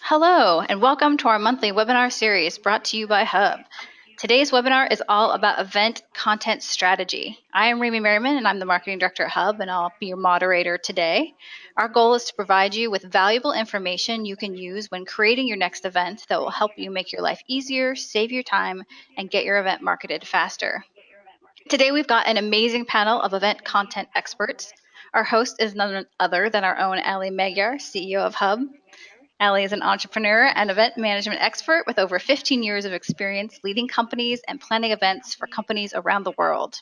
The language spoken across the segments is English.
Hello, and welcome to our monthly webinar series brought to you by Hub. Today's webinar is all about event content strategy. I am Remy Merriman, and I'm the Marketing Director at Hub, and I'll be your moderator today. Our goal is to provide you with valuable information you can use when creating your next event that will help you make your life easier, save your time, and get your event marketed faster. Today, we've got an amazing panel of event content experts. Our host is none other than our own Ali Magyar, CEO of Hub. Ali is an entrepreneur and event management expert with over 15 years of experience leading companies and planning events for companies around the world.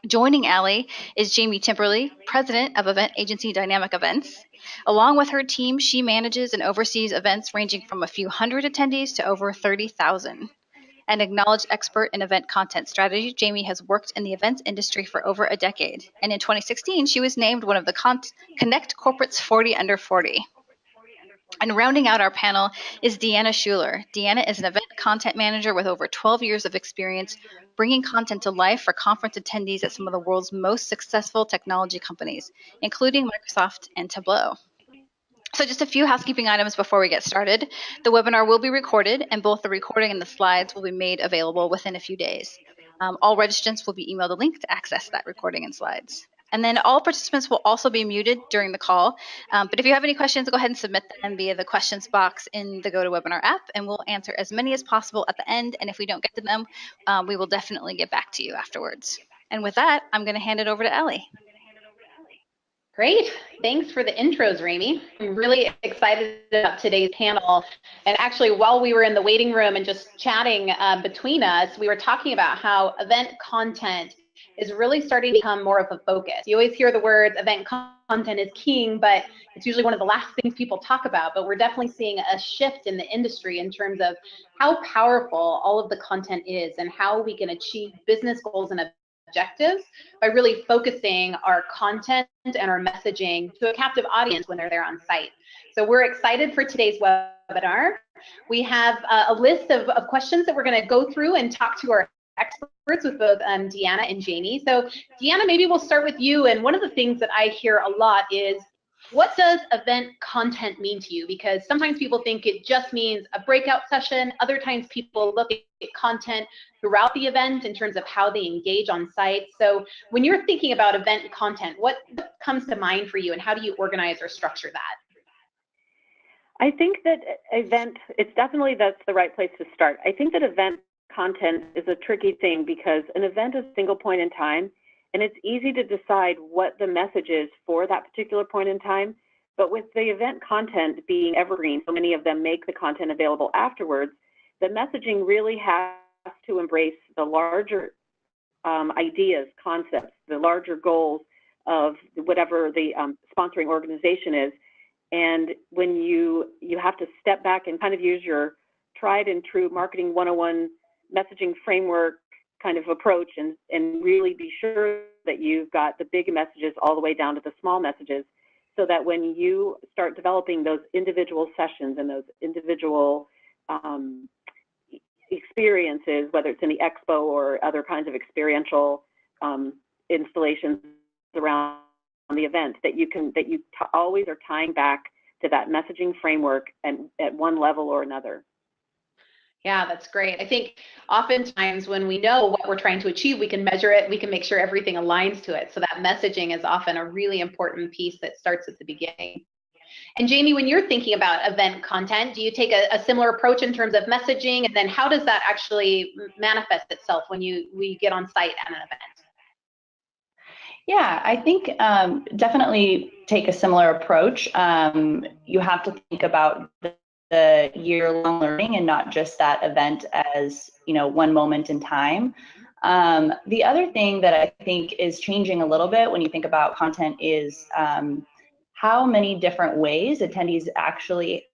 Joining Ali is Jamie Timberly, president of event agency Dynamic Events. Along with her team, she manages and oversees events ranging from a few hundred attendees to over 30,000. An acknowledged expert in event content strategy, Jamie has worked in the events industry for over a decade. And in 2016, she was named one of the Connect Corporate's 40 Under 40. And rounding out our panel is Deanna Schuler. Deanna is an event content manager with over 12 years of experience bringing content to life for conference attendees at some of the world's most successful technology companies, including Microsoft and Tableau. So just a few housekeeping items before we get started. The webinar will be recorded, and both the recording and the slides will be made available within a few days. All registrants will be emailed a link to access that recording and slides. And then all participants will also be muted during the call. But if you have any questions, go ahead and submit them via the questions box in the GoToWebinar app, and we'll answer as many as possible at the end. And if we don't get to them, we will definitely get back to you afterwards. And with that, I'm going to hand it over to Ellie. Great. Thanks for the intros, Remy. I'm really excited about today's panel. And actually, while we were in the waiting room and just chatting between us, we were talking about how event content is really starting to become more of a focus. You always hear the words event content is king, but it's usually one of the last things people talk about. But we're definitely seeing a shift in the industry in terms of how powerful all of the content is and how we can achieve business goals and objectives by really focusing our content and our messaging to a captive audience when they're there on site. So we're excited for today's webinar. We have a list of questions that we're going to go through and talk to our experts with both Deanna and Jamie. So Deanna, maybe we'll start with you. And one of the things that I hear a lot is, what does event content mean to you? Because sometimes people think it just means a breakout session. Other times people look at content throughout the event in terms of how they engage on site. So when you're thinking about event content, what comes to mind for you and how do you organize or structure that? I think that it's definitely that's the right place to start. I think that event content is a tricky thing because an event is a single point in time, and it's easy to decide what the message is for that particular point in time. But with the event content being evergreen, so many of them make the content available afterwards, the messaging really has to embrace the larger ideas, concepts, the larger goals of whatever the sponsoring organization is. And when you have to step back and kind of use your tried and true marketing 101 messaging framework kind of approach and really be sure that you've got the big messages all the way down to the small messages, so that when you start developing those individual sessions and those individual experiences, whether it's in the expo or other kinds of experiential installations around the event, that you always are tying back to that messaging framework and at one level or another. Yeah, that's great. I think oftentimes when we know what we're trying to achieve, we can measure it, we can make sure everything aligns to it. So that messaging is often a really important piece that starts at the beginning. And Jamie, when you're thinking about event content, do you take a similar approach in terms of messaging? And then how does that actually manifest itself when we get on site at an event? Yeah, I think definitely take a similar approach. You have to think about the year-long learning and not just that event as, one moment in time. The other thing that I think is changing a little bit when you think about content is how many different ways attendees actually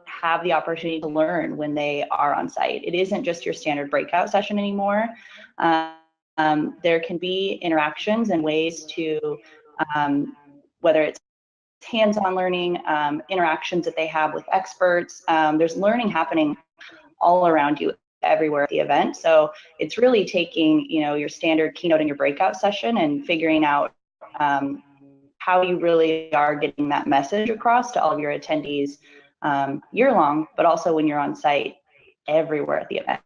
have the opportunity to learn when they are on site. It isn't just your standard breakout session anymore. There can be interactions and ways to, whether it's hands-on learning, interactions that they have with experts. There's learning happening all around you everywhere at the event. So it's really taking, your standard keynote and your breakout session and figuring out how you really are getting that message across to all of your attendees year long, but also when you're on site everywhere at the event.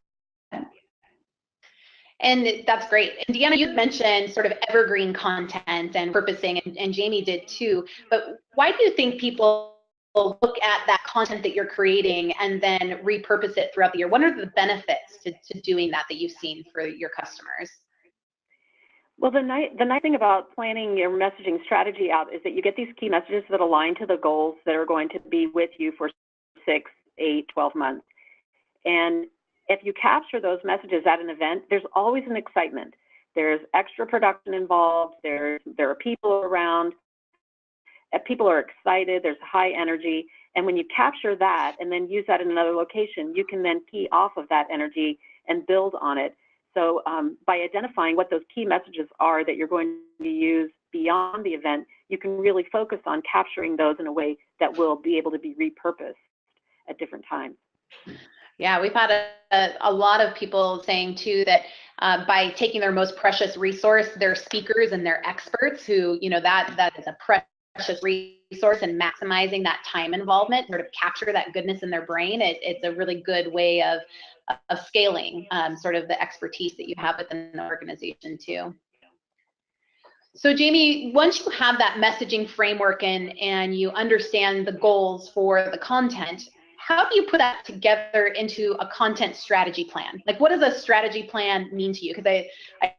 And that's great. And Deanna, you mentioned sort of evergreen content and repurposing, and Jamie did too. But why do you think people look at that content that you're creating and then repurpose it throughout the year? What are the benefits to doing that you've seen for your customers? Well, the nice thing about planning your messaging strategy out is that you get these key messages that align to the goals that are going to be with you for 6, 8, 12 months. And if you capture those messages at an event, there's always an excitement. There's extra production involved. There are people around. People are excited. There's high energy. And when you capture that and then use that in another location, you can then key off of that energy and build on it. So by identifying what those key messages are that you're going to use beyond the event, you can really focus on capturing those in a way that will be able to be repurposed at different times. Yeah, we've had a lot of people saying too that by taking their most precious resource, their speakers and their experts, who, you know, that is a precious resource, and maximizing that time involvement, sort of capture that goodness in their brain. It's a really good way of scaling sort of the expertise that you have within the organization too. So Jamie, once you have that messaging framework and you understand the goals for the content, how do you put that together into a content strategy plan? Like, what does a strategy plan mean to you? Because I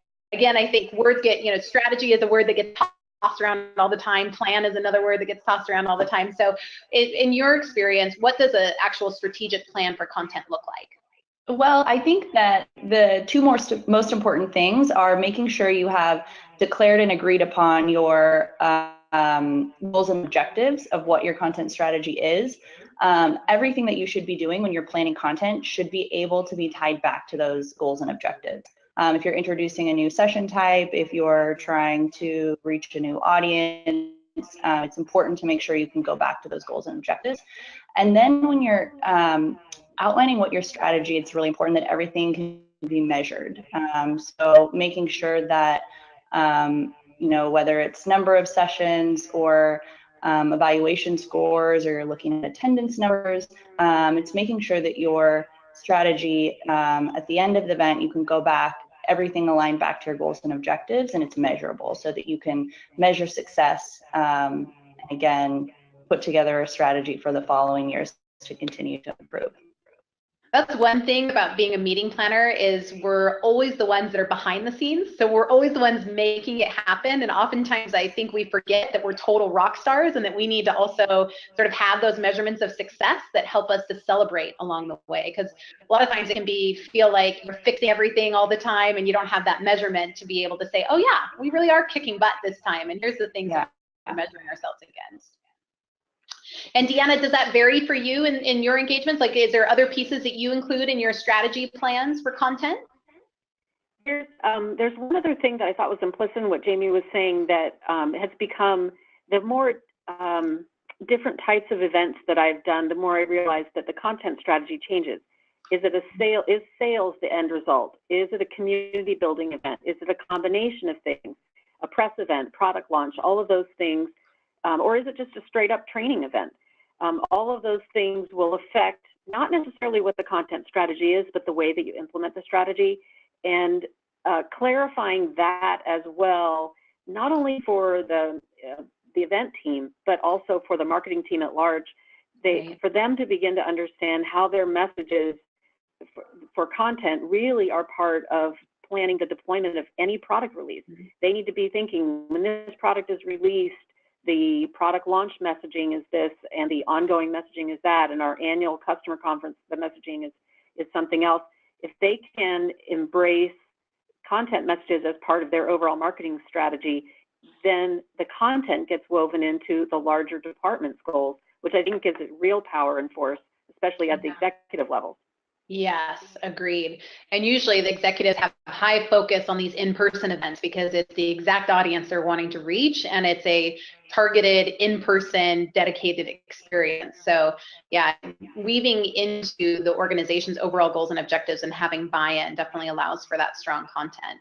think words get, you know, strategy is a word that gets tossed around all the time. Plan is another word that gets tossed around all the time. So in your experience, what does an actual strategic plan for content look like? Well, I think that the two most important things are making sure you have declared and agreed upon your goals and objectives of what your content strategy is. Everything that you should be doing when you're planning content should be able to be tied back to those goals and objectives. If you're introducing a new session type, if you're trying to reach a new audience, it's important to make sure you can go back to those goals and objectives. And then when you're outlining what your strategy, it's really important that everything can be measured. So making sure that, you know, whether it's number of sessions or evaluation scores, or you're looking at attendance numbers, it's making sure that your strategy at the end of the event, you can go back, everything aligned back to your goals and objectives, and it's measurable so that you can measure success. Again, put together a strategy for the following years to continue to improve. That's one thing about being a meeting planner, is we're always the ones that are behind the scenes. So we're always the ones making it happen. And oftentimes I think we forget that we're total rock stars, and that we need to also sort of have those measurements of success that help us to celebrate along the way. Because a lot of times it can feel like you're fixing everything all the time and you don't have that measurement to be able to say, oh yeah, we really are kicking butt this time. And here's the things that we're measuring ourselves against. And Deanna, does that vary for you in your engagements? Like, is there other pieces that you include in your strategy plans for content? There's one other thing that I thought was implicit in what Jamie was saying that has become, the more different types of events that I've done, the more I realize that the content strategy changes. Is it a sale? Is sales the end result? Is it a community building event? Is it a combination of things? A press event, product launch, all of those things. Or is it just a straight up training event? All of those things will affect not necessarily what the content strategy is, but the way that you implement the strategy, and clarifying that as well, not only for the event team, but also for the marketing team at large. For them to begin to understand how their messages for content really are part of planning the deployment of any product release. They need to be thinking, when this product is released, the product launch messaging is this, and the ongoing messaging is that, and our annual customer conference, the messaging is something else. If they can embrace content messages as part of their overall marketing strategy, then the content gets woven into the larger department's goals, which I think gives it real power and force, especially at the executive level. Yes, agreed. And usually the executives have a high focus on these in-person events because it's the exact audience they're wanting to reach, and it's a targeted, in-person, dedicated experience. So yeah, weaving into the organization's overall goals and objectives and having buy-in definitely allows for that strong content.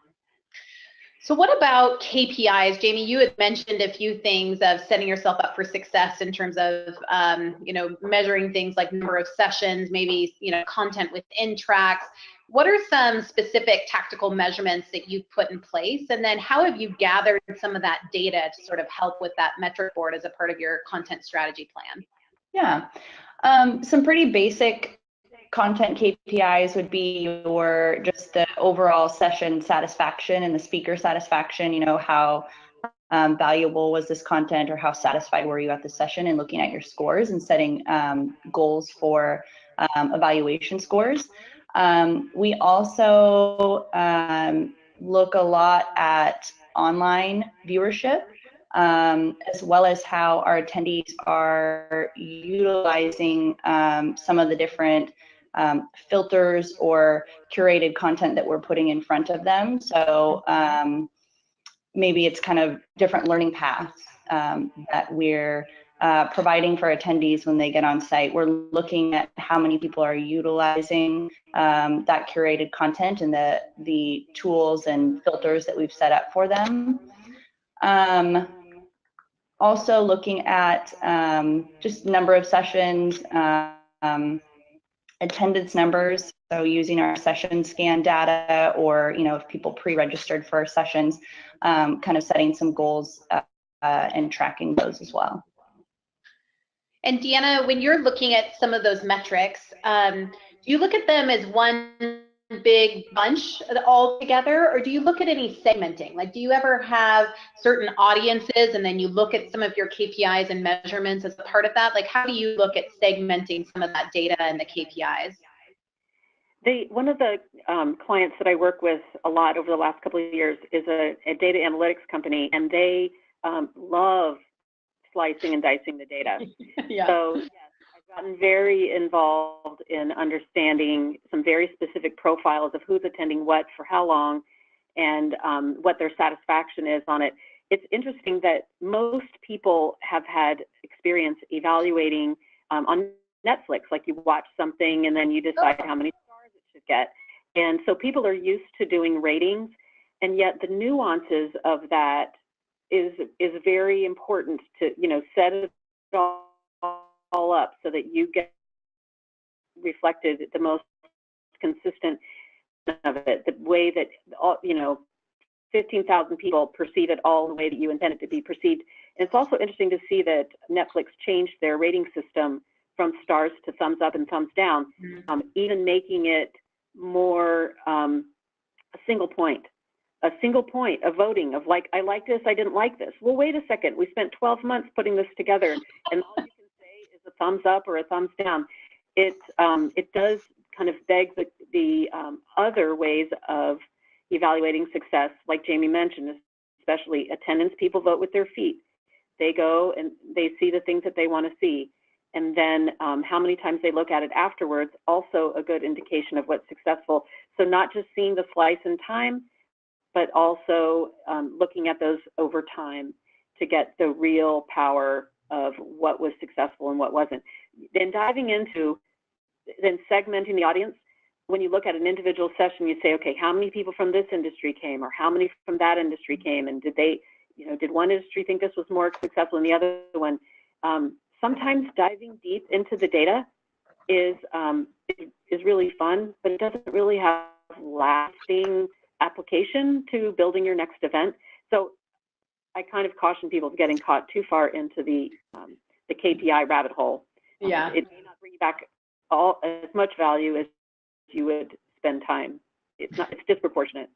So what about KPIs? Jamie, you had mentioned a few things of setting yourself up for success in terms of, measuring things like number of sessions, maybe, content within tracks. What are some specific tactical measurements that you've put in place? And then how have you gathered some of that data to sort of help with that metric board as a part of your content strategy plan? Yeah, some pretty basic content KPIs would be just the overall session satisfaction and the speaker satisfaction, how valuable was this content, or how satisfied were you at the session, and looking at your scores and setting goals for evaluation scores. We also look a lot at online viewership, as well as how our attendees are utilizing some of the different filters or curated content that we're putting in front of them. So maybe it's kind of different learning paths that we're providing for attendees when they get on site. We're looking at how many people are utilizing that curated content and the tools and filters that we've set up for them. Also looking at just number of sessions, attendance numbers, so using our session scan data, or if people pre-registered for our sessions, kind of setting some goals and tracking those as well. And Deanna, when you're looking at some of those metrics, do you look at them as one big bunch all together, or do you look at any segmenting? Like, do you ever have certain audiences and then you look at some of your KPIs and measurements as a part of that? Like, how do you look at segmenting some of that data and the KPIs? One of the clients that I work with a lot over the last couple of years is a data analytics company, and they love slicing and dicing the data. Yeah. So yes, I've gotten very involved in understanding some very specific profiles of who's attending what for how long, and what their satisfaction is on it. It's interesting that most people have had experience evaluating on Netflix, like you watch something and then you decide how many stars it should get. And so people are used to doing ratings, and yet the nuances of that is very important to, set it all up so that you get reflected the most consistent of it, the way that 15,000 people perceive it all the way that you intend it to be perceived. And it's also interesting to see that Netflix changed their rating system from stars to thumbs up and thumbs down, even making it more a single point of voting, of like, I like this, I didn't like this. Well, wait a second, we spent 12 months putting this together, and all you can say is a thumbs up or a thumbs down. It does kind of beg the other ways of evaluating success, like Jamie mentioned, especially attendance. People vote with their feet. They go and they see the things that they want to see. And then how many times they look at it afterwards, also a good indication of what's successful. So not just seeing the slice in time, but also looking at those over time to get the real power of what was successful and what wasn't. Then diving into, then segmenting the audience. When you look at an individual session, you say, okay, how many people from this industry came, or how many from that industry came, and did they, did one industry think this was more successful than the other one? Sometimes diving deep into the data is really fun, but it doesn't really have lasting application to building your next event. So I kind of caution people from getting caught too far into the KPI rabbit hole. Yeah. It may not bring you back as much value as you would spend time. It's disproportionate.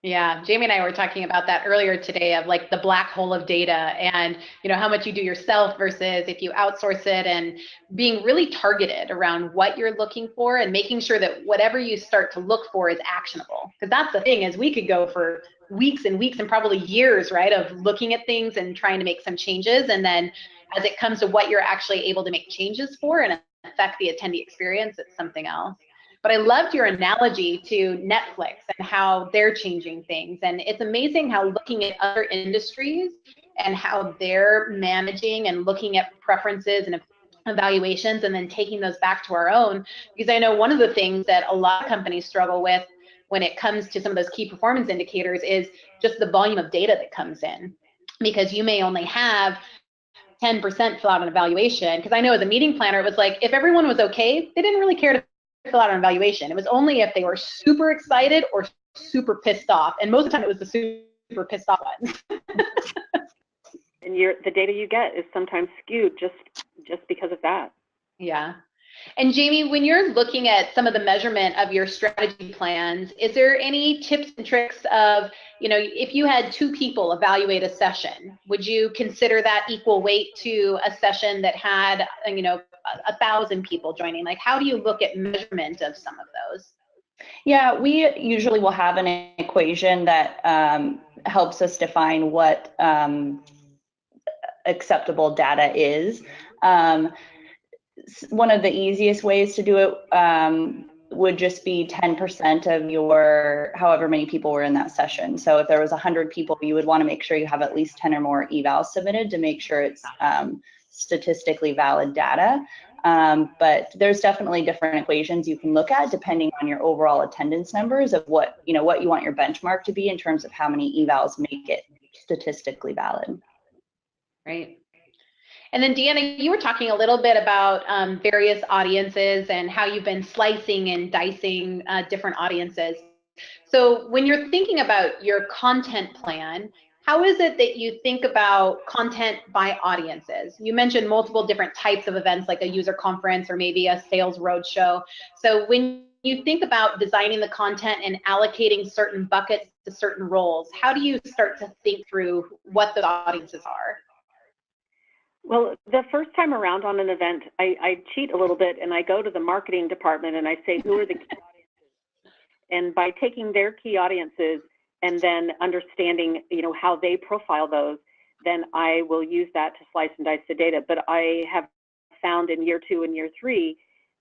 Yeah, Jamie and I were talking about that earlier today, of like the black hole of data, and how much you do yourself versus if you outsource it, and being really targeted around what you're looking for and making sure that whatever you start to look for is actionable. Because that's the thing, is we could go for weeks and weeks and probably years, right, of looking at things and trying to make some changes, and then as it comes to what you're actually able to make changes for and affect the attendee experience, it's something else. But I loved your analogy to Netflix and how they're changing things. And it's amazing how looking at other industries and how they're managing and looking at preferences and evaluations and then taking those back to our own. Because I know one of the things that a lot of companies struggle with when it comes to some of those key performance indicators is just the volume of data that comes in, because you may only have 10% fill out an evaluation. Because I know as a meeting planner, it was like, if everyone was okay, they didn't really care to fill out an evaluation. It was only if they were super excited or super pissed off. And most of the time it was the super pissed off ones. And the data you get is sometimes skewed just because of that. Yeah. And Jamie, when you're looking at some of the measurement of your strategy plans, is there any tips and tricks of, if you had 2 people evaluate a session, would you consider that equal weight to a session that had, 1,000 people joining? Like, how do you look at measurement of some of those? Yeah, we usually will have an equation that helps us define what acceptable data is. One of the easiest ways to do it would just be 10% of your however many people were in that session. So if there was 100 people, you would want to make sure you have at least 10 or more evals submitted to make sure it's statistically valid data. But there's definitely different equations you can look at depending on your overall attendance numbers of what you want your benchmark to be in terms of how many evals make it statistically valid. Right. And then Deanna, you were talking a little bit about various audiences and how you've been slicing and dicing different audiences. So when you're thinking about your content plan, how is it that you think about content by audiences? You mentioned multiple different types of events, like a user conference or maybe a sales roadshow. So when you think about designing the content and allocating certain buckets to certain roles, how do you start to think through what the audiences are? Well, the first time around on an event, I cheat a little bit and I go to the marketing department and I say, who are the key audiences? And by taking their key audiences and then understanding, how they profile those, then I will use that to slice and dice the data. But I have found in year 2 and year 3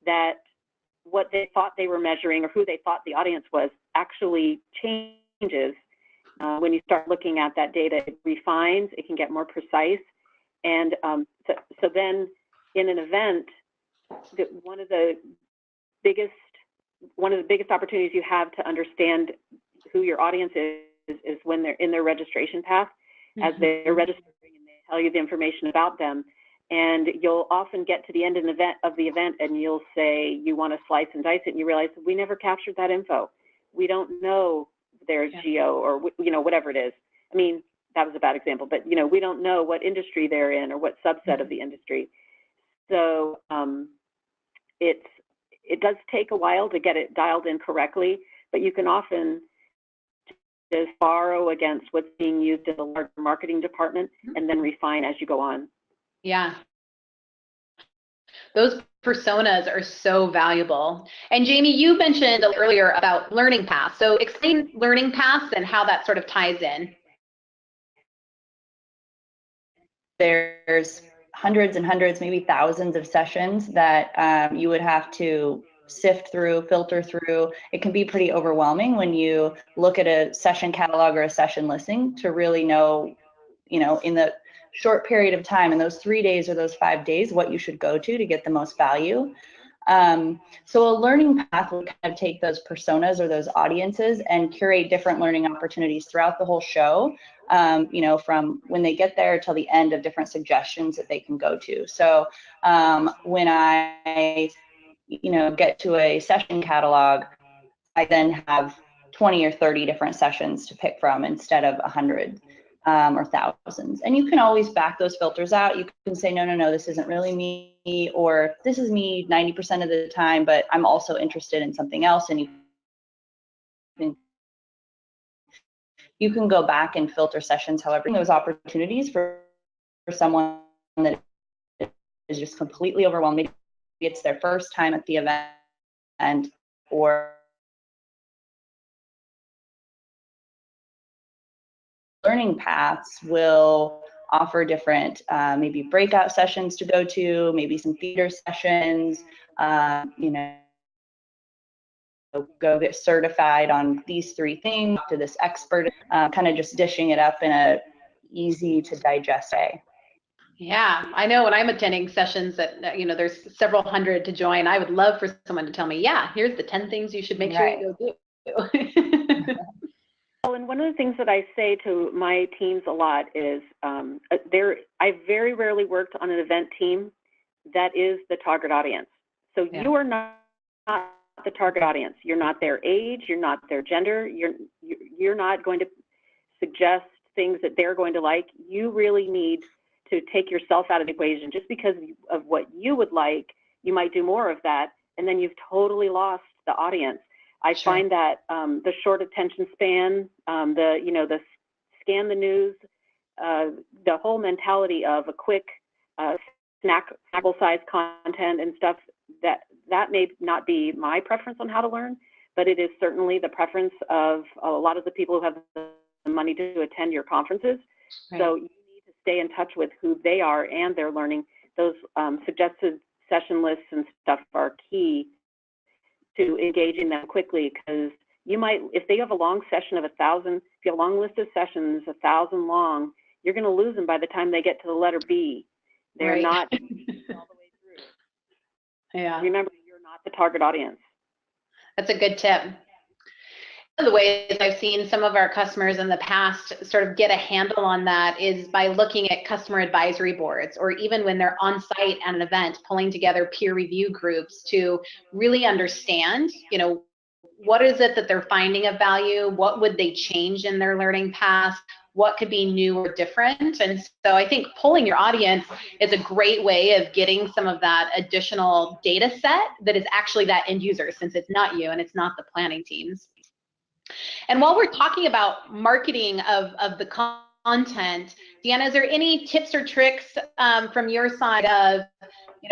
that what they thought they were measuring or who they thought the audience was actually changes. When you start looking at that data, it refines, it can get more precise. And so then in an event, one of the biggest opportunities you have to understand who your audience is when they're in their registration path, as they're registering and they tell you the information about them. And you'll often get to the end of the event and you'll say you want to slice and dice it, and you realize we never captured that info. We don't know their geo or whatever it is. I mean, that was a bad example, but we don't know what industry they're in or what subset of the industry. So it does take a while to get it dialed in correctly, but you can often just borrow against what's being used in the larger marketing department and then refine as you go on. Yeah. Those personas are so valuable. And Jamie, you mentioned earlier about learning paths. So explain learning paths and how that sort of ties in. There's hundreds and hundreds, maybe thousands of sessions that you would have to sift through, filter through. It can be pretty overwhelming when you look at a session catalog or a session listing to really know, in the short period of time, in those 3 days or those 5 days, what you should go to get the most value. So a learning path will kind of take those personas or those audiences and curate different learning opportunities throughout the whole show, from when they get there till the end of different suggestions that they can go to. So when I, get to a session catalog, I then have 20 or 30 different sessions to pick from instead of 100 or thousands. And you can always back those filters out. You can say, no, this isn't really me, or this is me 90% of the time, but I'm also interested in something else. And you can go back and filter sessions, however, those opportunities for someone that is just completely overwhelmed. Maybe it's their first time at the event, or learning paths will offer different maybe breakout sessions to go to, maybe some theater sessions, go get certified on these 3 things to this expert, kind of just dishing it up in a easy to digest way. Yeah, I know when I'm attending sessions that, there's several hundred to join, I would love for someone to tell me, yeah, here's the 10 things you should make sure you go do. Well, and one of the things that I say to my teams a lot is I very rarely worked on an event team that is the target audience. So you are not the target audience. You're not their age, you're not their gender, you're not going to suggest things that they're going to like. You really need to take yourself out of the equation. Just because of what you would like, you might do more of that, and then you've totally lost the audience. I find that the short attention span, the scan the news, the whole mentality of a quick snackable size content and stuff, that may not be my preference on how to learn, but it is certainly the preference of a lot of the people who have the money to attend your conferences. Right. So you need to stay in touch with who they are and their learning. Those suggested session lists and stuff are key to engaging them quickly, because you might, if they have a long session of 1,000, if you have a long list of sessions, 1,000 long, you're going to lose them by the time they get to the letter B. They're not all the way through. Yeah. Remember, you're not the target audience. That's a good tip. One of the ways I've seen some of our customers in the past sort of get a handle on that is by looking at customer advisory boards, or even when they're on site at an event, pulling together peer review groups to really understand, what is it that they're finding of value? What would they change in their learning path? What could be new or different? And so I think polling your audience is a great way of getting some of that additional data set that is actually that end user, since it's not you and it's not the planning teams. And while we're talking about marketing of the content, Deanna, is there any tips or tricks from your side of,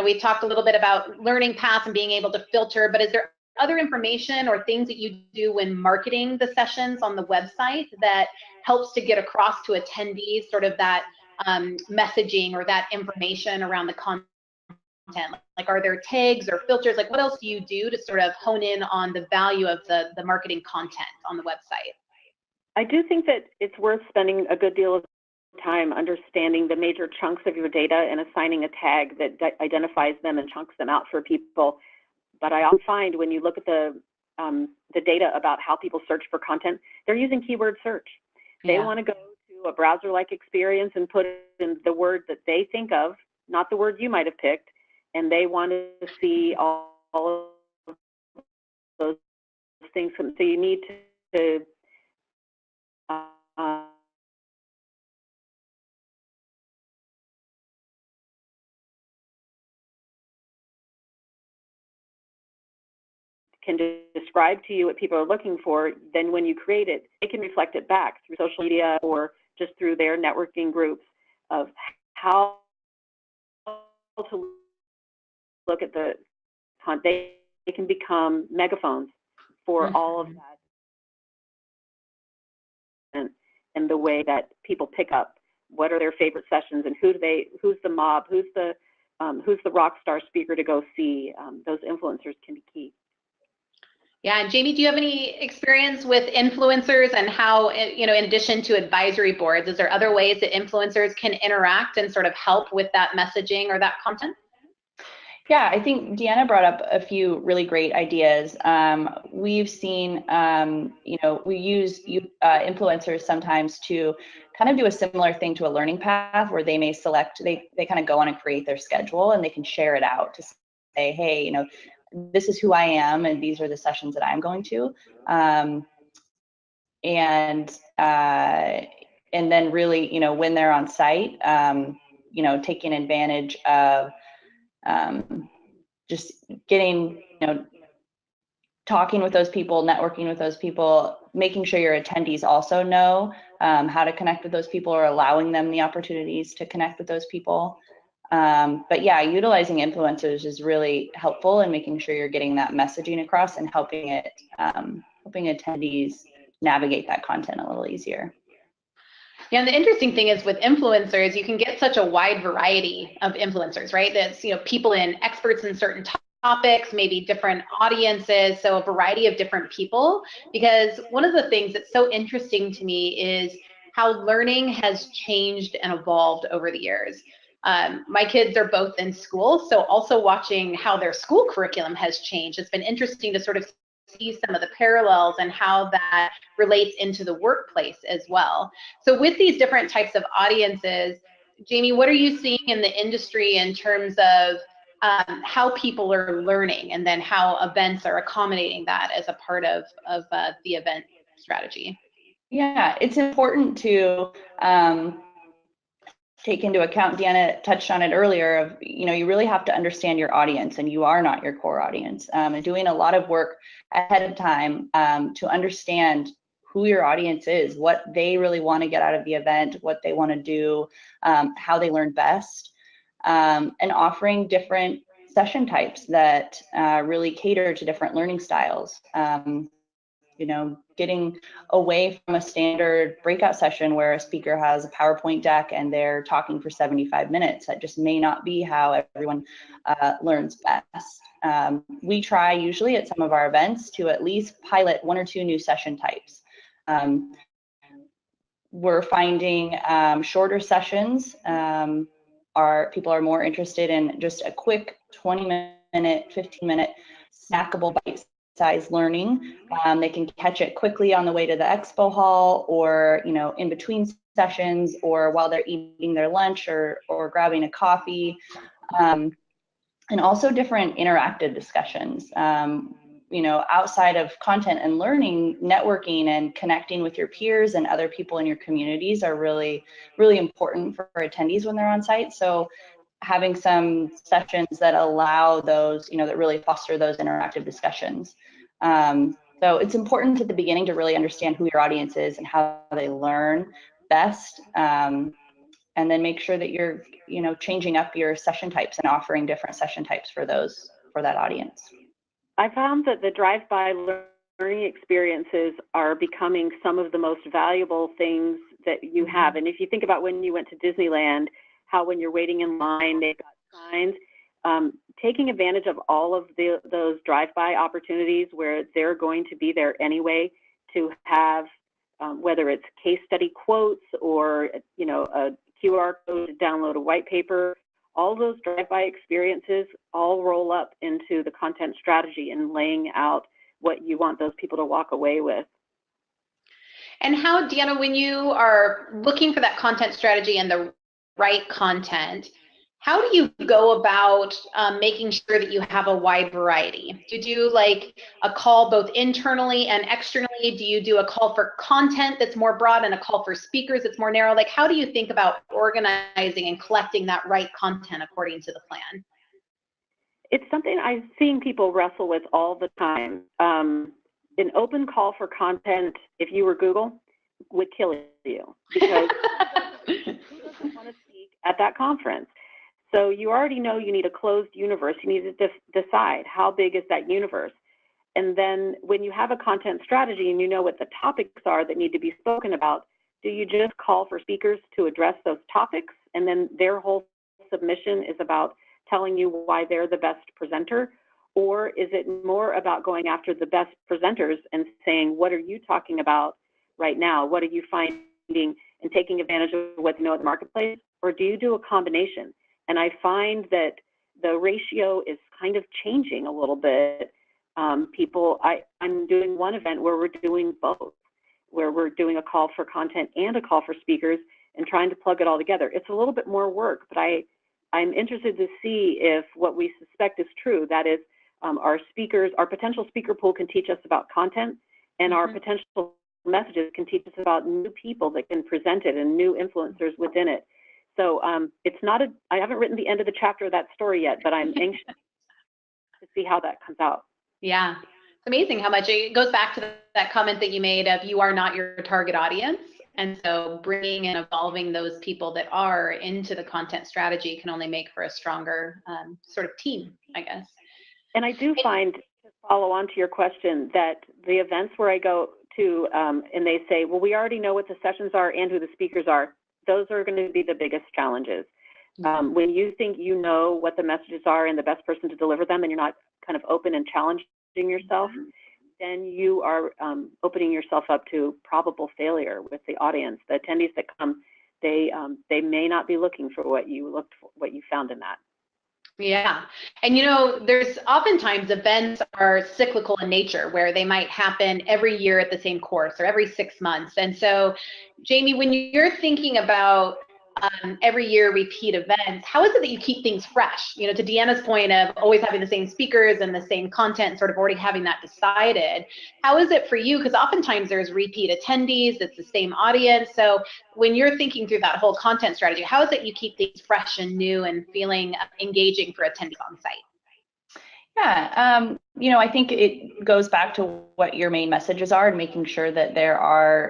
we talked a little bit about learning paths and being able to filter, but is there other information or things that you do when marketing the sessions on the website that helps to get across to attendees sort of that messaging or that information around the content? Like, are there tags or filters? Like, what else do you do to sort of hone in on the value of the marketing content on the website? I do think that it's worth spending a good deal of time understanding the major chunks of your data and assigning a tag that identifies them and chunks them out for people. But I often find when you look at the data about how people search for content, they're using keyword search. They want to go to a browser-like experience and put in the word that they think of, not the word you might have picked, and they want to see all of those things. So you need to can describe to you what people are looking for. Then when you create it, they can reflect it back through social media or just through their networking groups of how to look at the content. They can become megaphones for all of that, and the way that people pick up what are their favorite sessions and who's the mob, who's the rock star speaker to go see. Those influencers can be key. Yeah, and Jamie, do you have any experience with influencers and how, in addition to advisory boards, is there other ways that influencers can interact and sort of help with that messaging or that content? Yeah, I think Deanna brought up a few really great ideas. We've seen, we use influencers sometimes to kind of do a similar thing to a learning path, where they may select, they kind of go on and create their schedule, and they can share it out to say, hey, this is who I am, and these are the sessions that I'm going to. And then really, when they're on site, taking advantage of just getting, talking with those people, networking with those people, making sure your attendees also know how to connect with those people, or allowing them the opportunities to connect with those people. But yeah, utilizing influencers is really helpful in making sure you're getting that messaging across and helping attendees navigate that content a little easier. Yeah, and the interesting thing is with influencers, you can get such a wide variety of influencers, right? That's, people experts in certain topics, maybe different audiences, so a variety of different people. Because one of the things that's so interesting to me is how learning has changed and evolved over the years. My kids are both in school, so also watching how their school curriculum has changed. It's been interesting to sort of see some of the parallels and how that relates into the workplace as well. So with these different types of audiences, Jamie, what are you seeing in the industry in terms of how people are learning, and then how events are accommodating that as a part of the event strategy? Yeah, it's important to take into account, Deanna touched on it earlier, of, you really have to understand your audience, and you are not your core audience. And doing a lot of work ahead of time to understand who your audience is, what they really want to get out of the event, what they want to do, how they learn best, and offering different session types that really cater to different learning styles. Getting away from a standard breakout session where a speaker has a PowerPoint deck and they're talking for 75 minutes. That just may not be how everyone learns best. We try usually at some of our events to at least pilot 1 or 2 new session types. We're finding shorter sessions people are more interested in just a quick 20-minute, 15-minute snackable bite-sized learning. They can catch it quickly on the way to the expo hall, or in between sessions, or while they're eating their lunch, or grabbing a coffee. And also different interactive discussions. Outside of content and learning, networking and connecting with your peers and other people in your communities are really, really important for attendees when they're on site. So having some sessions that allow those, that really foster those interactive discussions. So it's important at the beginning to really understand who your audience is and how they learn best. And then make sure that you're, changing up your session types and offering different session types for that audience. I found that the drive-by learning experiences are becoming some of the most valuable things that you have. And if you think about when you went to Disneyland, how when you're waiting in line, they've got signs, taking advantage of all of those drive-by opportunities where they're going to be there anyway to have, whether it's case study quotes or, a QR code to download a white paper, all those drive-by experiences all roll up into the content strategy and laying out what you want those people to walk away with. And how, Deanna, when you are looking for that content strategy and the right content, how do you go about making sure that you have a wide variety? Do you do like a call both internally and externally? Do you do a call for content that's more broad and a call for speakers that's more narrow? Like, how do you think about organizing and collecting that right content according to the plan? It's something I'm seeing people wrestle with all the time. An open call for content, if you were Google, would kill you, because who doesn't want to speak at that conference? So you already know you need a closed universe. You need to decide how big is that universe. And then when you have a content strategy and you know what the topics are that need to be spoken about, do you just call for speakers to address those topics? And then their whole submission is about telling you why they're the best presenter? Or is it more about going after the best presenters and saying, what are you talking about right now? What are you finding, and taking advantage of what you know in the marketplace? Or do you do a combination? And I find that the ratio is kind of changing a little bit. I'm doing one event where we're doing both, where we're doing a call for content and a call for speakers and trying to plug it all together. It's a little bit more work, but I'm interested to see if what we suspect is true. That is, our potential speaker pool can teach us about content, and our potential messages can teach us about new people that can present it and new influencers within it. So I haven't written the end of the chapter of that story yet, but I'm anxious to see how that comes out. Yeah, it's amazing how much it goes back to that comment that you made of you are not your target audience. And so bringing and evolving those people that are into the content strategy can only make for a stronger sort of team, I guess. And I do find, to follow on to your question, that the events where I go to and they say, well, we already know what the sessions are and who the speakers are, those are going to be the biggest challenges. When you think you know what the messages are and the best person to deliver them, and you're not kind of open and challenging yourself, then you are opening yourself up to probable failure with the audience. The attendees that come, they may not be looking for what you found in that. Yeah. And there's oftentimes events are cyclical in nature where they might happen every year at the same course or every 6 months. And so, Jamie, when you're thinking about every year repeat events, how is it that you keep things fresh? To Deanna's point of always having the same speakers and the same content, sort of already having that decided. How is it for you? Because oftentimes there's repeat attendees, it's the same audience. So when you're thinking through that whole content strategy, how is it you keep things fresh and new and feeling engaging for attendees on site? Yeah, I think it goes back to what your main messages are and making sure that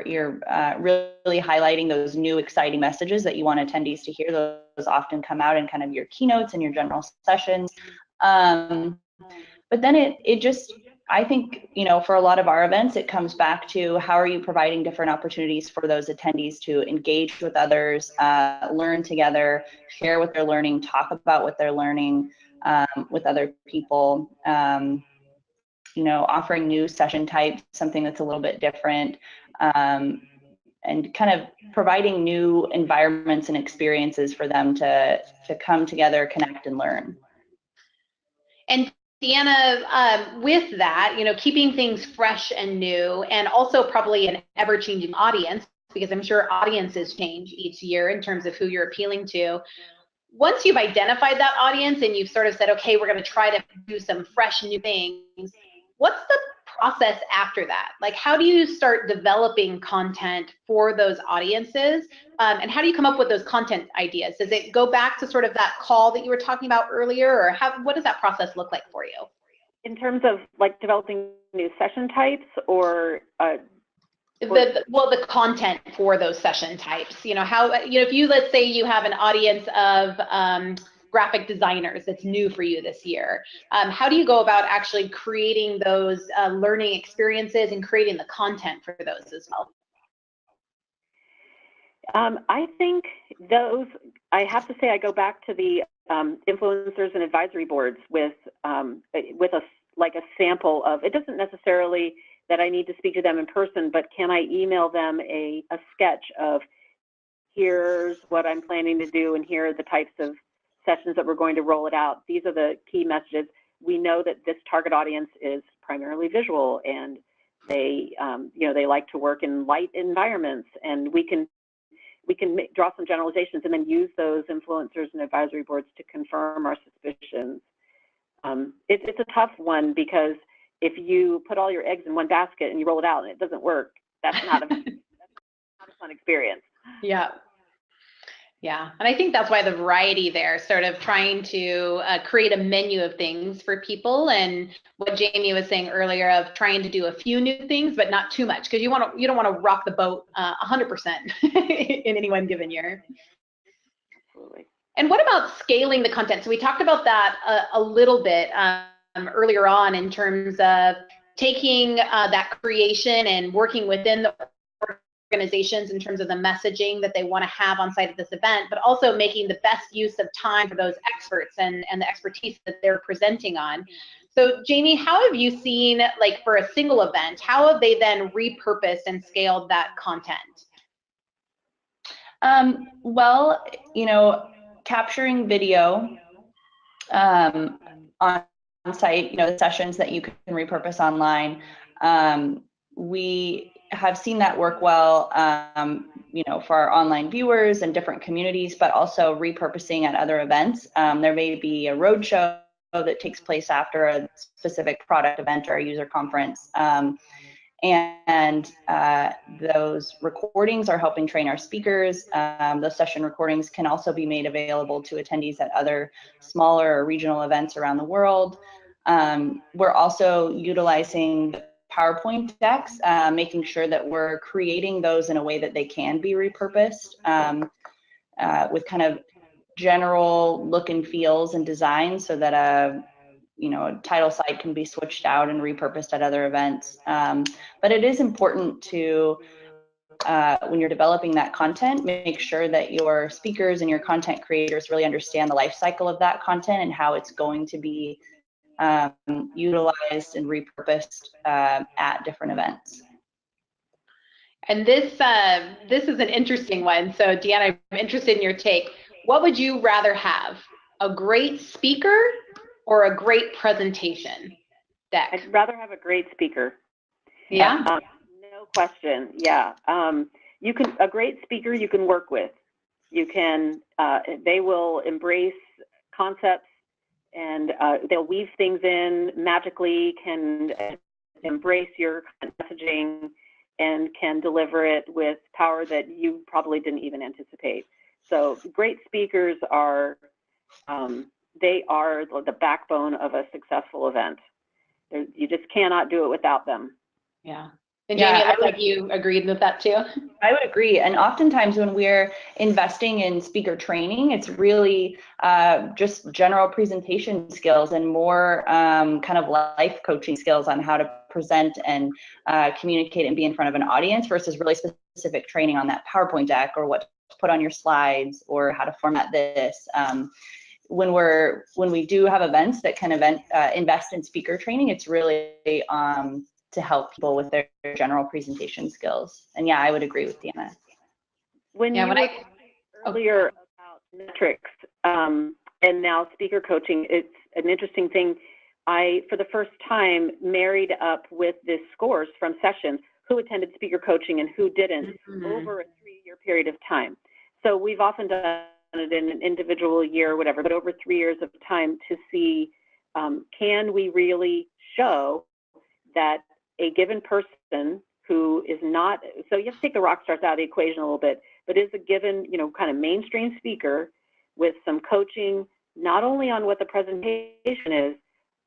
you're really highlighting those new exciting messages that you want attendees to hear. Those often come out in kind of your keynotes and your general sessions. But then it just, I think, for a lot of our events, it comes back to how are you providing different opportunities for those attendees to engage with others, learn together, share what they're learning, talk about what they're learning with other people, offering new session types, something that's a little bit different, and kind of providing new environments and experiences for them to come together, connect, and learn. And Deanna, with that, keeping things fresh and new, and also probably an ever-changing audience, because I'm sure audiences change each year in terms of who you're appealing to. Once you've identified that audience and you've sort of said, okay, we're going to try to do some fresh new things, what's the process after that? Like, how do you start developing content for those audiences? And how do you come up with those content ideas? Does it go back to sort of that call that you were talking about earlier, or what does that process look like for you? In terms of like developing new session types or the content for those session types, if you, let's say you have an audience of graphic designers that's new for you this year, how do you go about actually creating those learning experiences and creating the content for those as well? I think I have to say, I go back to the influencers and advisory boards with a sample of, it doesn't necessarily that I need to speak to them in person, but can I email them a sketch of here's what I'm planning to do and here are the types of sessions that we're going to roll it out. These are the key messages. We know that this target audience is primarily visual and they like to work in light environments, and we can draw some generalizations and then use those influencers and advisory boards to confirm our suspicions. It's a tough one because if you put all your eggs in one basket and you roll it out and it doesn't work, that's not a fun experience. Yeah. Yeah, and I think that's why the variety there, sort of trying to create a menu of things for people, and what Jamie was saying earlier of trying to do a few new things, but not too much, because you don't want to rock the boat 100% in any one given year. Absolutely. And what about scaling the content? So we talked about that a little bit earlier on in terms of taking that creation and working within the organizations in terms of the messaging that they want to have on site at this event, but also making the best use of time for those experts and the expertise that they're presenting on. So Jamie, how have you seen, like for a single event, how have they then repurposed and scaled that content? Well, capturing video on site, the sessions that you can repurpose online, we have seen that work well, for our online viewers and different communities, but also repurposing at other events. There may be a roadshow that takes place after a specific product event or a user conference. And those recordings are helping train our speakers. Those session recordings can also be made available to attendees at other smaller or regional events around the world. We're also utilizing PowerPoint decks, making sure that we're creating those in a way that they can be repurposed with kind of general look and feels and designs, so that a title slide can be switched out and repurposed at other events. But it is important to, when you're developing that content, make sure that your speakers and your content creators really understand the life cycle of that content and how it's going to be utilized and repurposed at different events. And this is an interesting one. So Deanna, I'm interested in your take. What would you rather have? a great speaker or a great presentation deck? I'd rather have a great speaker. Yeah. No question. Yeah. A great speaker you can work with. You can, they will embrace concepts and they'll weave things in magically, can embrace your messaging and can deliver it with power that you probably didn't even anticipate. So great speakers are, they are the backbone of a successful event. You just cannot do it without them. Yeah. And Jamie, it looks like you agreed with that too. I would agree. And oftentimes when we're investing in speaker training, it's really just general presentation skills and more kind of life coaching skills on how to present and communicate and be in front of an audience versus really specific training on that PowerPoint deck or what to put on your slides or how to format this. When we do have events that can invest in speaker training, it's really to help people with their general presentation skills. And yeah, I would agree with Deanna. When you were earlier about metrics and now speaker coaching, it's an interesting thing. I, for the first time, married up with the scores from sessions, who attended speaker coaching and who didn't, over a 3-year period of time. So we've often done it in an individual year or whatever, but over 3 years of time to see, can we really show that a given person who is not, so you have to take the rock stars out of the equation a little bit, but is a given, kind of mainstream speaker with some coaching, not only on what the presentation is,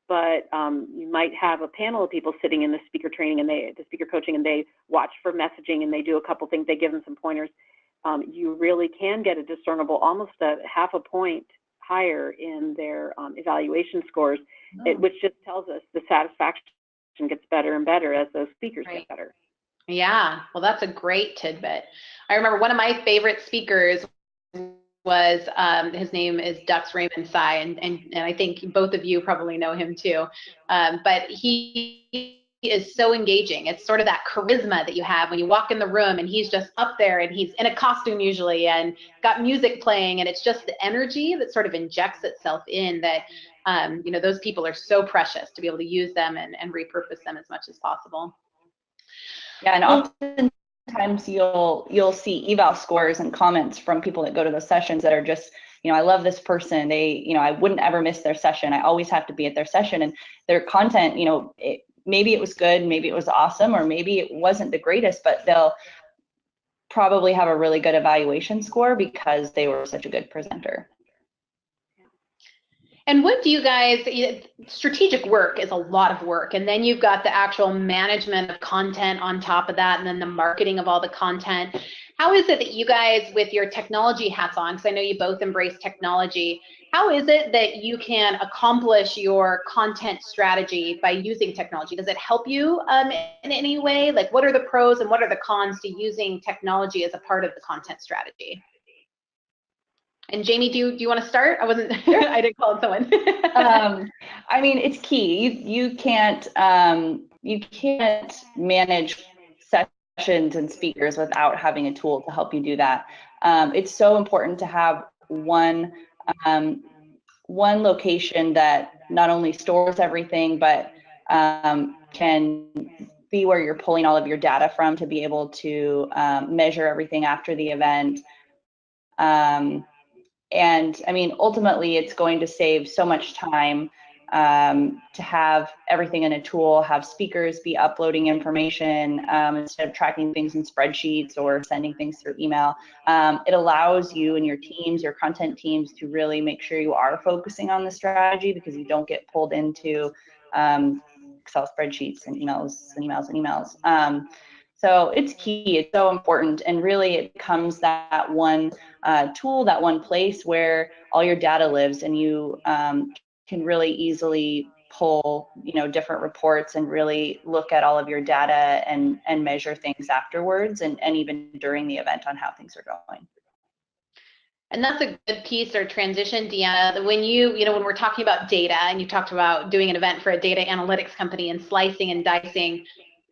but you might have a panel of people sitting in the speaker training and the speaker coaching, and they watch for messaging and they do a couple things, they give them some pointers. You really can get a discernible, almost a half a point higher in their evaluation scores, which just tells us the satisfaction gets better and better as those speakers get better. Yeah, well, that's a great tidbit. I remember one of my favorite speakers was, his name is Dux Raymond Sai, and I think both of you probably know him too. But he is so engaging. It's sort of that charisma that you have when you walk in the room and he's just up there and he's in a costume usually and got music playing, and it's just the energy that sort of injects itself in that, those people are so precious to be able to use them and repurpose them as much as possible. Yeah, and oftentimes you'll see eval scores and comments from people that go to those sessions that are just, I love this person. They, I wouldn't ever miss their session. I always have to be at their session, and their content, maybe it was good, maybe it was awesome, or maybe it wasn't the greatest, but they'll probably have a really good evaluation score because they were such a good presenter. And what do you guys, strategic work is a lot of work, and then you've got the actual management of content on top of that, and then the marketing of all the content. How is it that you guys, with your technology hats on, because I know you both embrace technology, how is it that you can accomplish your content strategy by using technology? Does it help you in any way? Like, what are the pros and what are the cons to using technology as a part of the content strategy? And Jamie, do you want to start? I didn't call on someone. I mean, it's key. You can't manage sessions and speakers without having a tool to help you do that. It's so important to have one location that not only stores everything, but can be where you're pulling all of your data from to be able to measure everything after the event. And I mean, ultimately, it's going to save so much time to have everything in a tool, have speakers be uploading information instead of tracking things in spreadsheets or sending things through email. It allows you and your teams, your content teams, to really make sure you are focusing on the strategy because you don't get pulled into Excel spreadsheets and emails and emails and emails. So it's key, it's so important, and really it becomes that one tool, that one place where all your data lives, and you can really easily pull, different reports and really look at all of your data and measure things afterwards and even during the event on how things are going. And that's a good piece or transition, Deanna. When when we're talking about data, and you talked about doing an event for a data analytics company and slicing and dicing,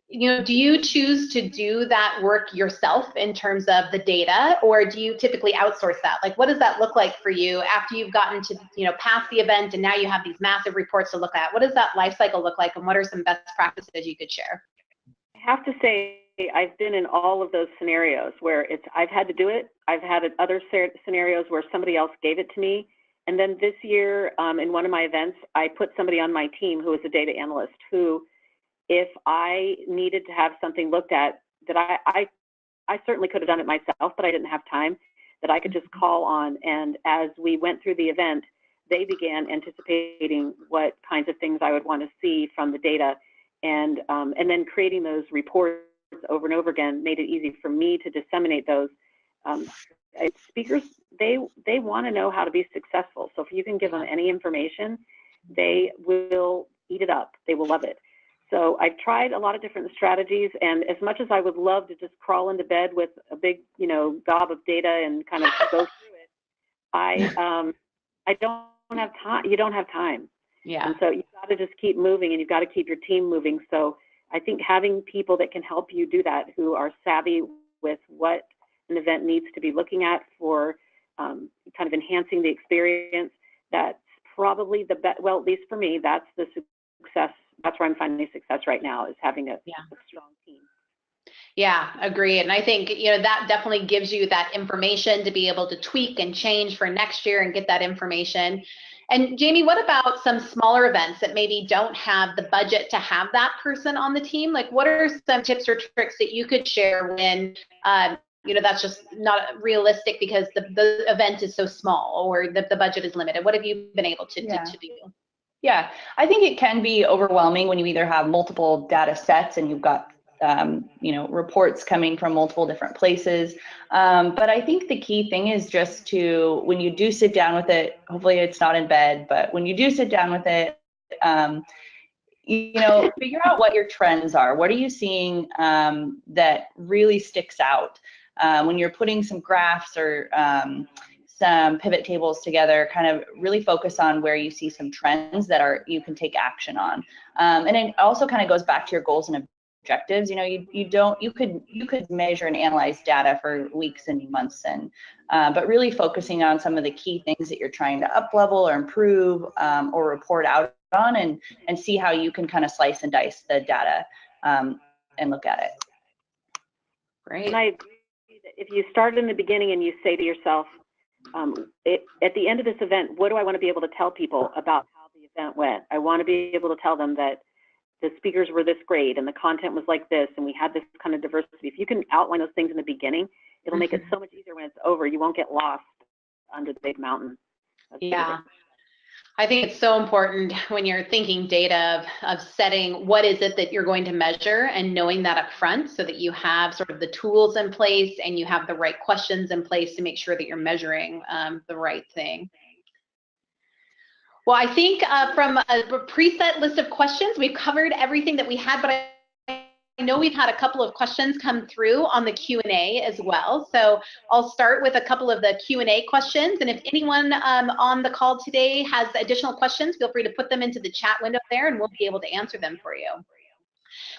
do you choose to do that work yourself in terms of the data, or do you typically outsource that? Like, what does that look like for you after you've gotten to, past the event and now you have these massive reports to look at? What does that life cycle look like, and what are some best practices you could share? I have to say, I've been in all of those scenarios where I've had to do it. I've had other scenarios where somebody else gave it to me. And then this year, in one of my events, I put somebody on my team who is a data analyst who, if I needed to have something looked at that I certainly could have done it myself, but I didn't have time, that I could just call on. And as we went through the event, they began anticipating what kinds of things I would want to see from the data. And then creating those reports over and over again made it easy for me to disseminate those. Speakers, they want to know how to be successful. So if you can give them any information, they will eat it up. They will love it. So I've tried a lot of different strategies, and as much as I would love to just crawl into bed with a big, gob of data and kind of go through it, I don't have time. You don't have time. Yeah. And so you've got to just keep moving, and you've got to keep your team moving. So I think having people that can help you do that, who are savvy with what an event needs to be looking at for kind of enhancing the experience, that's probably the best. Well, at least for me, that's the success. That's where I'm finding success right now, is having a strong team. Yeah, agree. And I think, that definitely gives you that information to be able to tweak and change for next year and get that information. And Jamie, what about some smaller events that maybe don't have the budget to have that person on the team? Like, what are some tips or tricks that you could share when, that's just not realistic because the event is so small, or the budget is limited? What have you been able to do? Yeah, I think it can be overwhelming when you either have multiple data sets and you've got reports coming from multiple different places. But I think the key thing is just to, when you do sit down with it, hopefully it's not in bed, but when you do sit down with it, figure out what your trends are. What are you seeing that really sticks out? When you're putting some graphs or some pivot tables together, kind of really focus on where you see some trends that you can take action on. And it also kind of goes back to your goals and objectives. You could measure and analyze data for weeks and months, but really focusing on some of the key things that you're trying to up level or improve or report out on, and see how you can kind of slice and dice the data and look at it. Great. And I agree that if you start in the beginning and you say to yourself, at the end of this event, what do I want to be able to tell people about how the event went? I want to be able to tell them that the speakers were this great and the content was like this and we had this kind of diversity. If you can outline those things in the beginning, it'll make it so much easier when it's over. You won't get lost under the big mountain. Yeah. I think it's so important when you're thinking data of setting what is it that you're going to measure, and knowing that up front so that you have sort of the tools in place and you have the right questions in place to make sure that you're measuring the right thing. Well, I think from a preset list of questions, we've covered everything that we had, but I know we've had a couple of questions come through on the Q&A as well. So I'll start with a couple of the Q&A questions. And if anyone on the call today has additional questions, feel free to put them into the chat window there and we'll be able to answer them for you.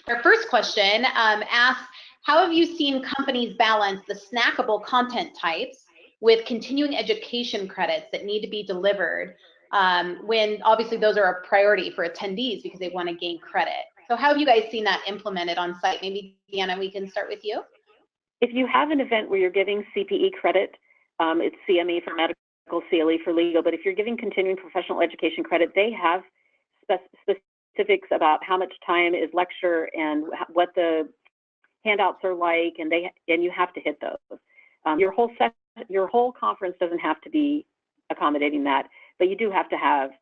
Our first question asks, how have you seen companies balance the snackable content types with continuing education credits that need to be delivered when obviously those are a priority for attendees because they want to gain credit? So how have you guys seen that implemented on site? Maybe, Deanna, we can start with you. If you have an event where you're giving CPE credit, it's CME for medical, CLE for legal, but if you're giving continuing professional education credit, they have specifics about how much time is lecture and what the handouts are like, and you have to hit those. Your whole conference doesn't have to be accommodating that, but you do have to have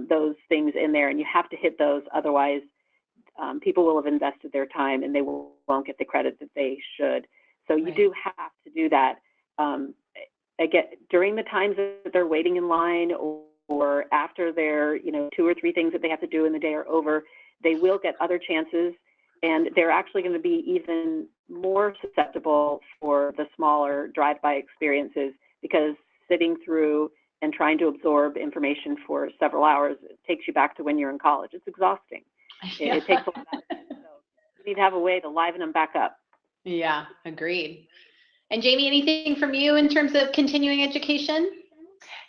those things in there, and you have to hit those, otherwise people will have invested their time and they won't get the credit that they should. So you do have to do that. Again, during the times that they're waiting in line, or after their 2 or 3 things that they have to do in the day are over, they will get other chances, and they're actually going to be even more susceptible for the smaller drive-by experiences, because sitting through and trying to absorb information for several hours, it takes you back to when you're in college. It's exhausting. It takes a lot out of you. So you need to have a way to liven them back up. Yeah, agreed. And Jamie, anything from you in terms of continuing education?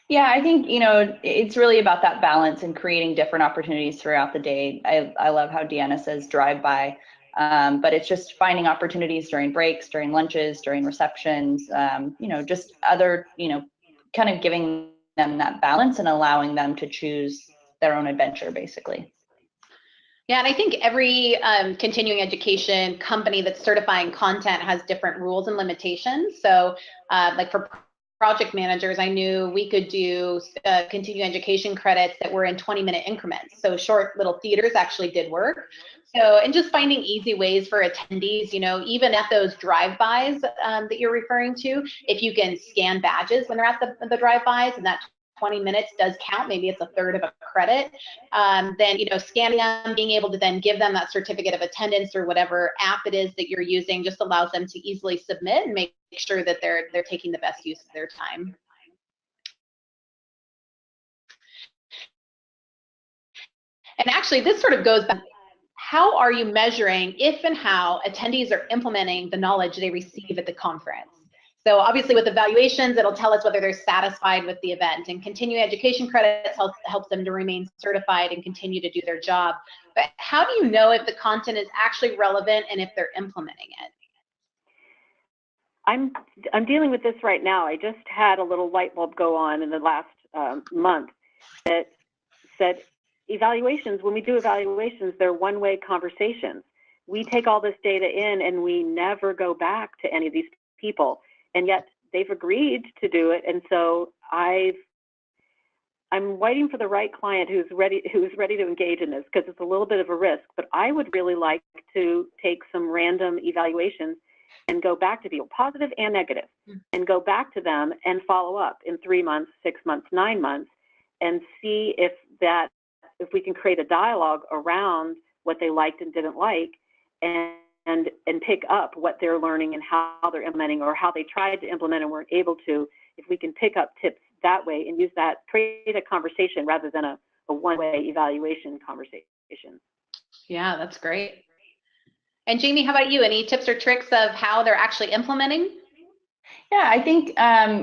Yeah, I think, it's really about that balance and creating different opportunities throughout the day. I love how Deanna says drive by, but it's just finding opportunities during breaks, during lunches, during receptions, just other, kind of giving them that balance and allowing them to choose their own adventure, basically. Yeah, and I think every continuing education company that's certifying content has different rules and limitations. So like for project managers, I knew we could do continuing education credits that were in 20-minute increments. So short little theaters actually did work. So, and just finding easy ways for attendees, even at those drive-bys that you're referring to, if you can scan badges when they're at the drive-bys, and that 20 minutes does count, maybe it's a third of a credit, then, scanning them, being able to then give them that certificate of attendance or whatever app it is that you're using just allows them to easily submit and make sure that they're taking the best use of their time. And actually, this sort of goes back. How are you measuring if and how attendees are implementing the knowledge they receive at the conference? So obviously with evaluations, it'll tell us whether they're satisfied with the event, and continuing education credits helps them to remain certified and continue to do their job. But how do you know if the content is actually relevant and if they're implementing it? I'm dealing with this right now. I just had a little light bulb go on in the last month that said evaluations, when we do evaluations, they're one-way conversations. We take all this data in and we never go back to any of these people. And yet they've agreed to do it, and so I'm waiting for the right client who's ready to engage in this, because it's a little bit of a risk. But I would really like to take some random evaluations and go back to people, positive and negative, and go back to them and follow up in 3 months, 6 months, 9 months, and see if we can create a dialogue around what they liked and didn't like, and pick up what they're learning and how they're implementing, or how they tried to implement and weren't able to. If we can pick up tips that way and use that, create a conversation rather than a one-way evaluation conversation. Yeah, that's great. And Jamie, how about you? Any tips or tricks of how they're actually implementing? Yeah, I think,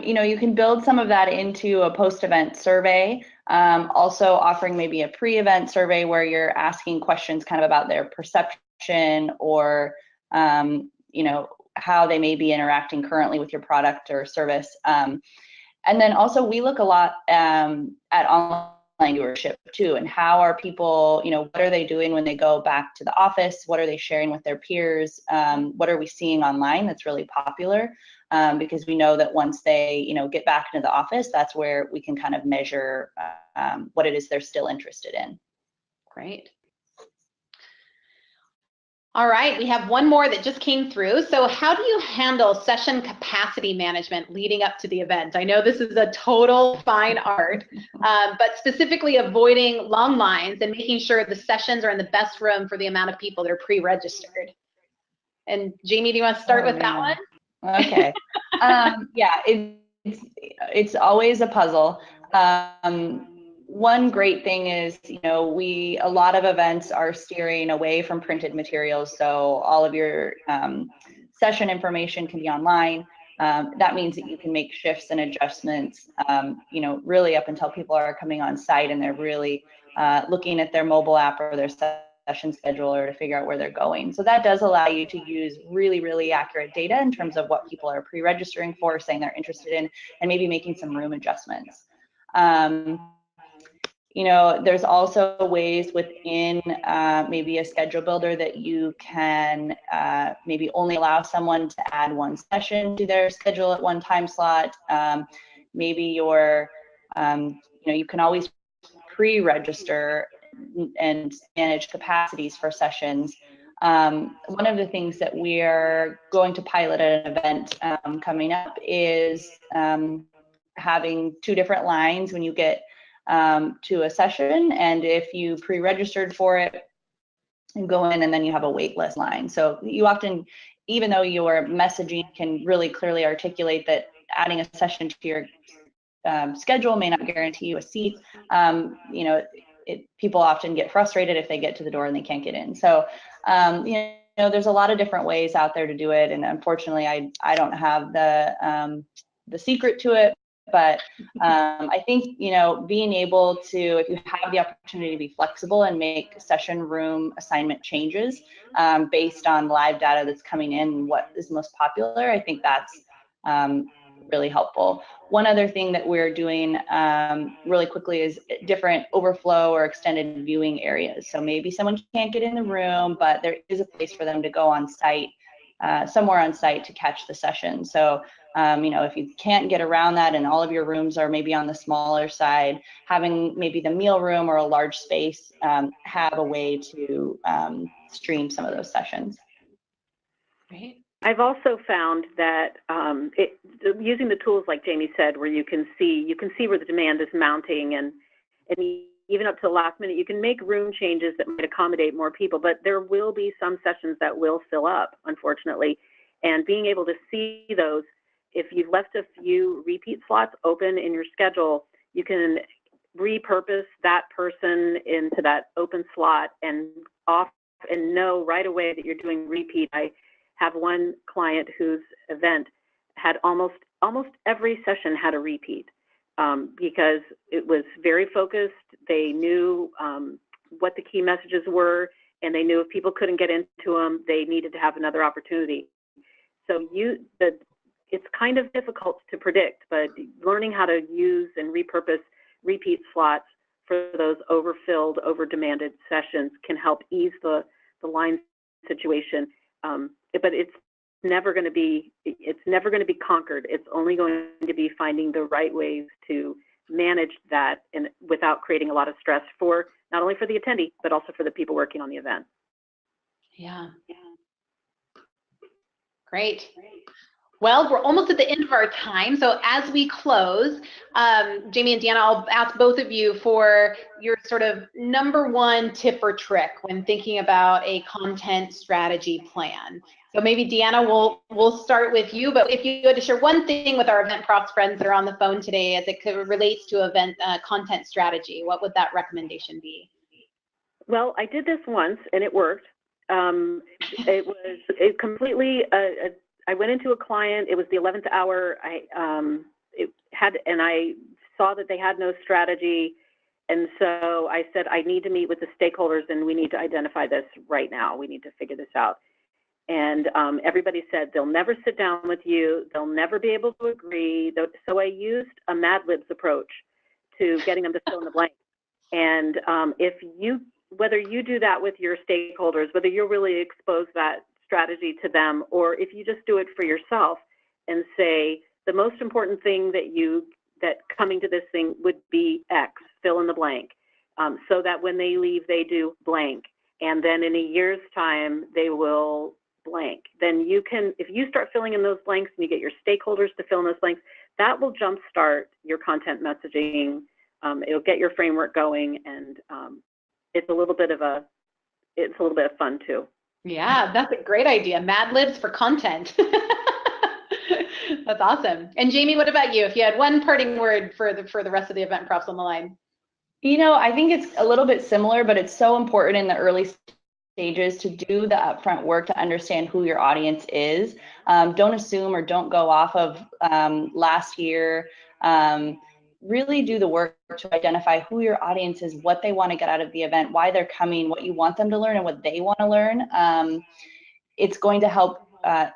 you can build some of that into a post-event survey. Also offering maybe a pre-event survey where you're asking questions kind of about their perception, or, how they may be interacting currently with your product or service. And then also we look a lot at online viewership too, and how are people, what are they doing when they go back to the office? What are they sharing with their peers? What are we seeing online that's really popular? Because we know that once they, get back into the office, that's where we can kind of measure what it is they're still interested in. Great. All right, we have one more that just came through. So how do you handle session capacity management leading up to the event? I know this is a total fine art, but specifically avoiding long lines and making sure the sessions are in the best room for the amount of people that are pre-registered. And Jamie, do you want to start with that one? Okay. Yeah, it's always a puzzle. One great thing is, a lot of events are steering away from printed materials, so all of your session information can be online. That means that you can make shifts and adjustments, really up until people are coming on site and they're really looking at their mobile app or their session scheduler to figure out where they're going. So that does allow you to use really, really accurate data in terms of what people are pre-registering for, saying they're interested in, and maybe making some room adjustments. There's also ways within maybe a schedule builder that you can maybe only allow someone to add one session to their schedule at one time slot. Maybe you can always pre-register and manage capacities for sessions. One of the things that we're going to pilot at an event coming up is having 2 different lines when you get to a session, and if you pre-registered for it, and go in and then you have a wait list line. So you often, even though your messaging can really clearly articulate that adding a session to your schedule may not guarantee you a seat, people often get frustrated if they get to the door and they can't get in. So there's a lot of different ways out there to do it, and unfortunately, I don't have the secret to it. But I think, being able to, if you have the opportunity to be flexible and make session room assignment changes based on live data that's coming in and what is most popular, I think that's really helpful. One other thing that we're doing really quickly is different overflow or extended viewing areas. So maybe someone can't get in the room, but there is a place for them to go on site, somewhere on site to catch the session. So if you can't get around that and all of your rooms are maybe on the smaller side, having maybe the meal room or a large space have a way to stream some of those sessions. Right. I've also found that using the tools like Jamie said, where you can see where the demand is mounting, and even up to the last minute, you can make room changes that might accommodate more people, but there will be some sessions that will fill up, unfortunately. And being able to see those, if you've left a few repeat slots open in your schedule, you can repurpose that person into that open slot and know right away that you're doing repeat. I have one client whose event had almost every session had a repeat because it was very focused. They knew what the key messages were, and they knew if people couldn't get into them, they needed to have another opportunity. So it's kind of difficult to predict, but learning how to use and repurpose repeat slots for those overfilled, over-demanded sessions can help ease the line situation. But it's never going to be conquered. It's only going to be finding the right ways to manage that and without creating a lot of stress for not only for the attendee, but also for the people working on the event. Yeah. Great. Well, we're almost at the end of our time. So as we close, Jamie and Deanna, I'll ask both of you for your sort of number one tip or trick when thinking about a content strategy plan. So maybe Deanna, we'll start with you, but if you had to share one thing with our event props friends that are on the phone today as it relates to event content strategy, what would that recommendation be? Well, I did this once and it worked. It was completely I went into a client. It was the 11th hour. I saw that they had no strategy, and so I said I need to meet with the stakeholders and we need to identify this right now. We need to figure this out. And everybody said they'll never sit down with you. They'll never be able to agree. So I used a Mad Libs approach to getting them to fill in the blank. And whether you do that with your stakeholders, whether you really expose that strategy to them, or if you just do it for yourself and say the most important thing that coming to this thing would be X, fill in the blank, so that when they leave they do blank, and then in a year's time they will blank. Then you can, if you start filling in those blanks and you get your stakeholders to fill in those blanks, that will jumpstart your content messaging. It'll get your framework going, and it's a little bit of fun too. Yeah, that's a great idea. Mad Libs for content. That's awesome. And Jamie, what about you? If you had one parting word for the rest of the event props on the line. I think it's a little bit similar, but it's so important in the early stages to do the upfront work to understand who your audience is. Don't assume or don't go off of last year. Really do the work to identify who your audience is, what they want to get out of the event, why they're coming, what you want them to learn, and what they want to learn. It's going to help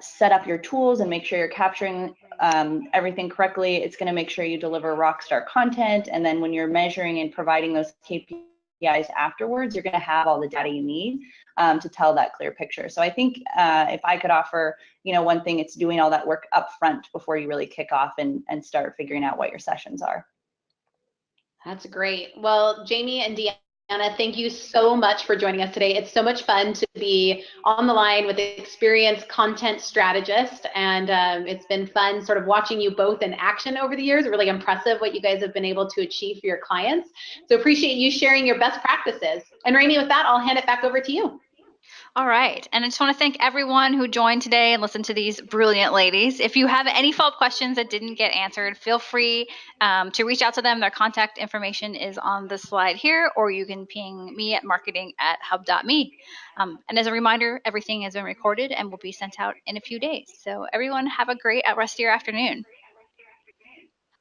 set up your tools and make sure you're capturing everything correctly. It's going to make sure you deliver rockstar content, and then when you're measuring and providing those KPIs afterwards, you're going to have all the data you need to tell that clear picture. So I think if I could offer, one thing, it's doing all that work up front before you really kick off and start figuring out what your sessions are. That's great. Well, Jamie and Deanna, thank you so much for joining us today. It's so much fun to be on the line with an experienced content strategist, and it's been fun sort of watching you both in action over the years. Really impressive what you guys have been able to achieve for your clients. So appreciate you sharing your best practices. And Raimi, with that, I'll hand it back over to you. All right. And I just want to thank everyone who joined today and listened to these brilliant ladies. If you have any follow-up questions that didn't get answered, feel free to reach out to them. Their contact information is on the slide here, or you can ping me at marketing@hubb.me. And as a reminder, everything has been recorded and will be sent out in a few days. So everyone have a great rest of your afternoon.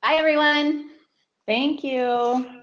Bye, everyone. Thank you.